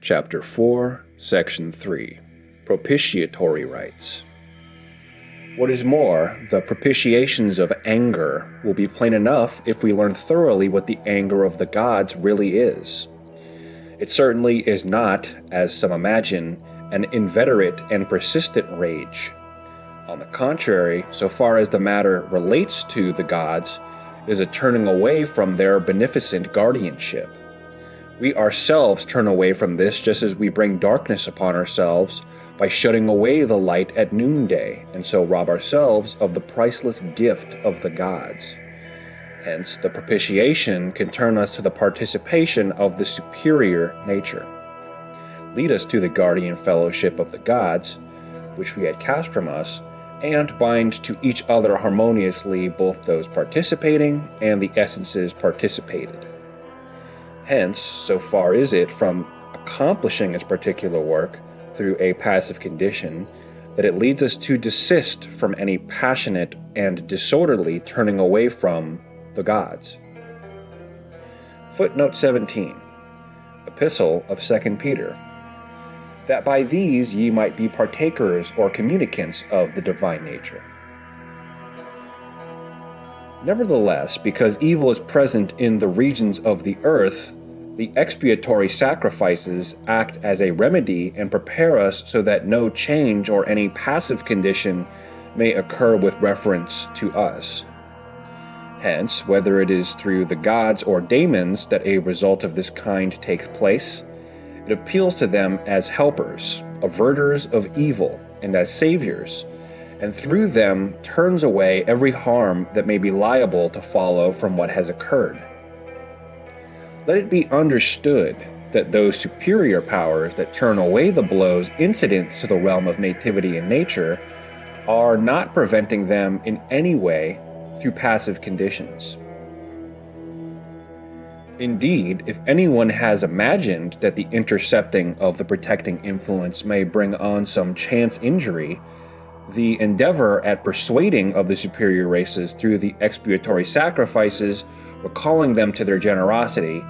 Chapter 4, Section 3, Propitiatory Rites. What is more, the propitiations of anger will be plain enough if we learn thoroughly what the anger of the gods really is. It certainly is not, as some imagine, an inveterate and persistent rage. On the contrary, so far as the matter relates to the gods, it is a turning away from their beneficent guardianship. We ourselves turn away from this just as we bring darkness upon ourselves by shutting away the light at noonday, and so rob ourselves of the priceless gift of the gods. Hence, the propitiation can turn us to the participation of the superior nature, lead us to the guardian fellowship of the gods, which we had cast from us, and bind to each other harmoniously both those participating and the essences participated. Hence, so far is it from accomplishing its particular work through a passive condition that it leads us to desist from any passionate and disorderly turning away from the gods. Footnote 17. Epistle of 2 Peter. That by these ye might be partakers or communicants of the divine nature. Nevertheless, because evil is present in the regions of the earth, the expiatory sacrifices act as a remedy and prepare us so that no change or any passive condition may occur with reference to us. Hence, whether it is through the gods or daemons that a result of this kind takes place, it appeals to them as helpers, averters of evil, and as saviors, and through them turns away every harm that may be liable to follow from what has occurred. Let it be understood that those superior powers that turn away the blows incident to the realm of nativity and nature are not preventing them in any way through passive conditions. Indeed, if anyone has imagined that the intercepting of the protecting influence may bring on some chance injury, the endeavor at persuading of the superior races through the expiatory sacrifices, recalling them to their generosity,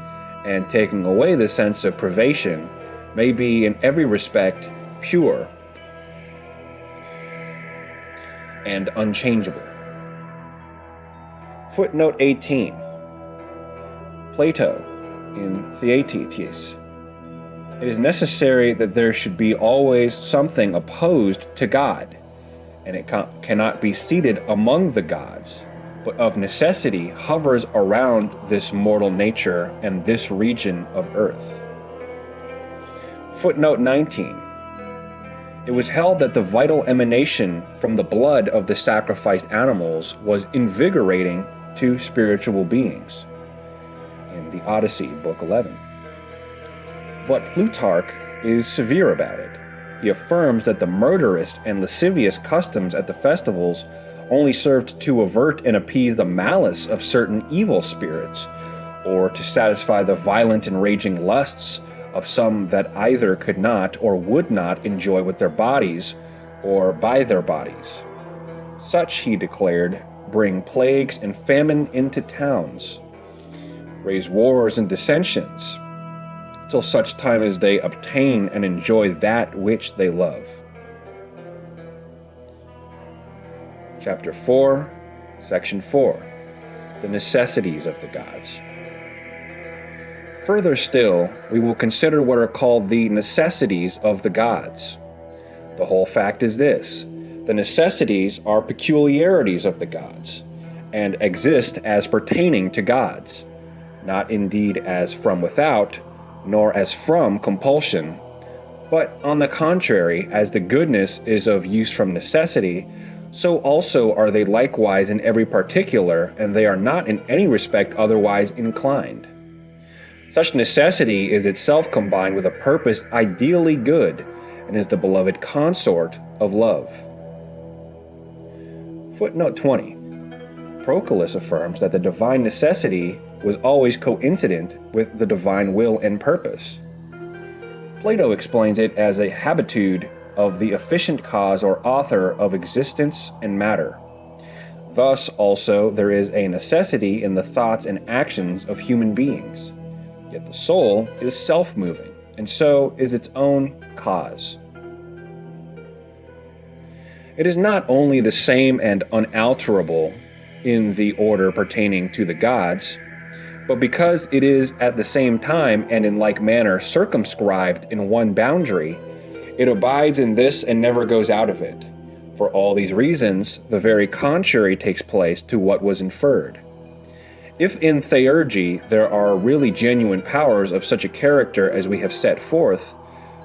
and taking away the sense of privation, may be in every respect pure and unchangeable. Footnote 18. Plato, in Theaetetus. It is necessary that there should be always something opposed to God, and it cannot be seated among the gods, but of necessity hovers around this mortal nature and this region of earth. Footnote 19. It was held that the vital emanation from the blood of the sacrificed animals was invigorating to spiritual beings, in the Odyssey, Book 11. But Plutarch is severe about it. He affirms that the murderous and lascivious customs at the festivals only served to avert and appease the malice of certain evil spirits, or to satisfy the violent and raging lusts of some that either could not or would not enjoy with their bodies or by their bodies. Such, he declared, bring plagues and famine into towns, raise wars and dissensions, till such time as they obtain and enjoy that which they love. Chapter 4, Section 4, The Necessities of the Gods. Further still, we will consider what are called the necessities of the gods. The whole fact is this: the necessities are peculiarities of the gods, and exist as pertaining to gods, not indeed as from without, nor as from compulsion, but on the contrary, as the goodness is of use from necessity, so also are they likewise in every particular, and they are not in any respect otherwise inclined. Such necessity is itself combined with a purpose ideally good, and is the beloved consort of love. Footnote 20. Proclus affirms that the divine necessity was always coincident with the divine will and purpose. Plato explains it as a habitude of the efficient cause or author of existence and matter. Thus, also, there is a necessity in the thoughts and actions of human beings. Yet the soul is self-moving, and so is its own cause. It is not only the same and unalterable in the order pertaining to the gods, but because it is at the same time and in like manner circumscribed in one boundary, it abides in this and never goes out of it. For all these reasons, the very contrary takes place to what was inferred. If in theurgy there are really genuine powers of such a character as we have set forth,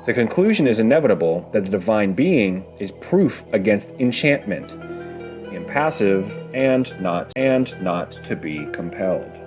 the conclusion is inevitable that the divine being is proof against enchantment, impassive and not to be compelled.